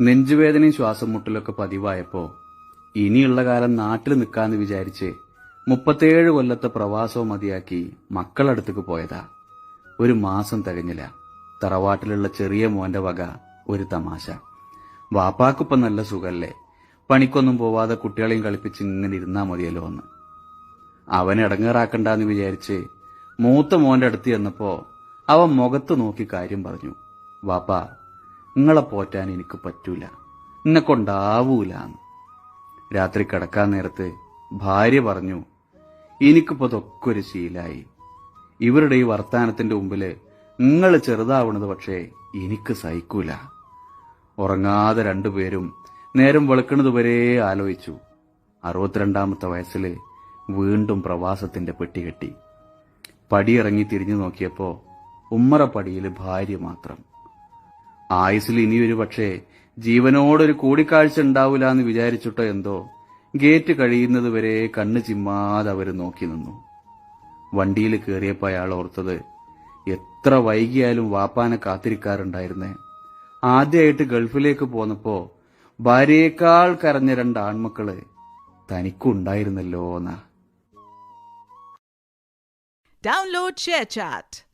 നെഞ്ചുവേദനയും ശ്വാസം മുട്ടലൊക്കെ പതിവായപ്പോ ഇനിയുള്ള കാലം നാട്ടിൽ നിൽക്കാന്ന് വിചാരിച്ച് 37 കൊല്ലത്തെ പ്രവാസവും മതിയാക്കി മക്കളടുത്തേക്ക് പോയതാ. ഒരു മാസം തികഞ്ഞില്ല. തറവാട്ടിലുള്ള ചെറിയ മോന്റെ വക ഒരു തമാശ. വാപ്പാക്കിപ്പം നല്ല സുഖല്ലേ, പണിക്കൊന്നും പോവാതെ കുട്ടികളെയും കളിപ്പിച്ച് ഇങ്ങനെ ഇരുന്നാ മതിയല്ലോ എന്ന്. അവനെ ഇടങ്ങേറാക്കണ്ടെന്ന് വിചാരിച്ച് മൂത്ത മോന്റെ അടുത്ത് ചെന്നപ്പോ അവൻ മുഖത്ത് നോക്കി കാര്യം പറഞ്ഞു. വാപ്പാ, നിങ്ങളെ പോറ്റാൻ എനിക്ക് പറ്റൂല, എന്നെ കൊണ്ടാവൂലാന്ന്. രാത്രി കിടക്കാൻ നേരത്ത് ഭാര്യ പറഞ്ഞു, എനിക്കിപ്പോ ഇതൊക്കെ ഒരു ശീലായി. ഇവരുടെ ഈ വർത്താനത്തിന്റെ മുമ്പില് നിങ്ങൾ ചെറുതാവണത് പക്ഷേ എനിക്ക് സഹിക്കൂല. ഉറങ്ങാതെ രണ്ടുപേരും നേരം വെളുക്കണതുവരെ ആലോചിച്ചു. 62ാമത്തെ വയസ്സില് വീണ്ടും പ്രവാസത്തിന്റെ പെട്ടി കെട്ടി. പടിയിറങ്ങി തിരിഞ്ഞു നോക്കിയപ്പോ ഉമ്മറ പടിയില് ഭാര്യ മാത്രം. ആയുസിൽ ഇനിയൊരു പക്ഷേ ജീവനോടൊരു കൂടിക്കാഴ്ച ഉണ്ടാവൂല എന്ന് വിചാരിച്ചിട്ടോ എന്തോ ഗേറ്റ് കഴിയുന്നത് വരെ കണ്ണ് ചിമ്മാതെ അവര് നോക്കി നിന്നു. വണ്ടിയിൽ കയറിയപ്പോ അയാൾ ഓർത്തത്, എത്ര വൈകിയാലും വാപ്പാനെ കാത്തിരിക്കാറുണ്ടായിരുന്നേ. ആദ്യമായിട്ട് ഗൾഫിലേക്ക് പോന്നപ്പോ ഭാര്യയേക്കാൾ കരഞ്ഞ 2 ആൺമക്കള് തനിക്കുണ്ടായിരുന്നല്ലോ എന്നാ. Download ShareChat.